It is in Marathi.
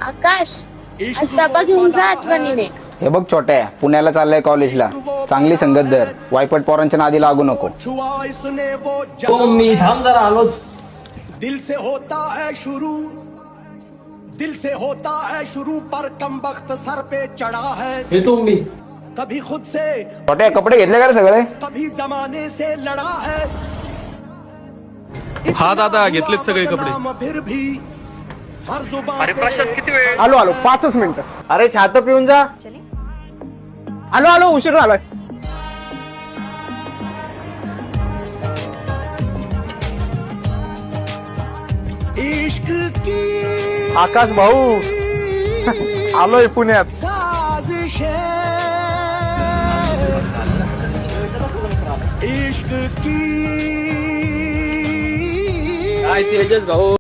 आकाश आज डबा घेऊन जा आठवणीने. हे बघ छोट्या, पुण्याला चाललंय कॉलेजला. चांगली संगत धर, वायपट पोरांच्या नादी लागू नको. हो मी थांब जरा आलोच. दिल से होता है शुरू, दिल से होता है शुरू, पर कम वक्त सर पे चढ़ा है. येतो मी. कभी खुद से, छोट्या कपडे घेतले का रे सगळे? कभी जमाने से लड़ा है. हा दादा, घेतलेत सगळे कपडे. नाम फिर भी हर जुबान पे. आलो आलो 5 मिनिटं. अरे छात पिऊन जा. आलो आलो उशीर झालाय. इश्क की आकाश भाऊ आलोय पुण्यात. साजिशें, इश्क की काय तेजस भाऊ.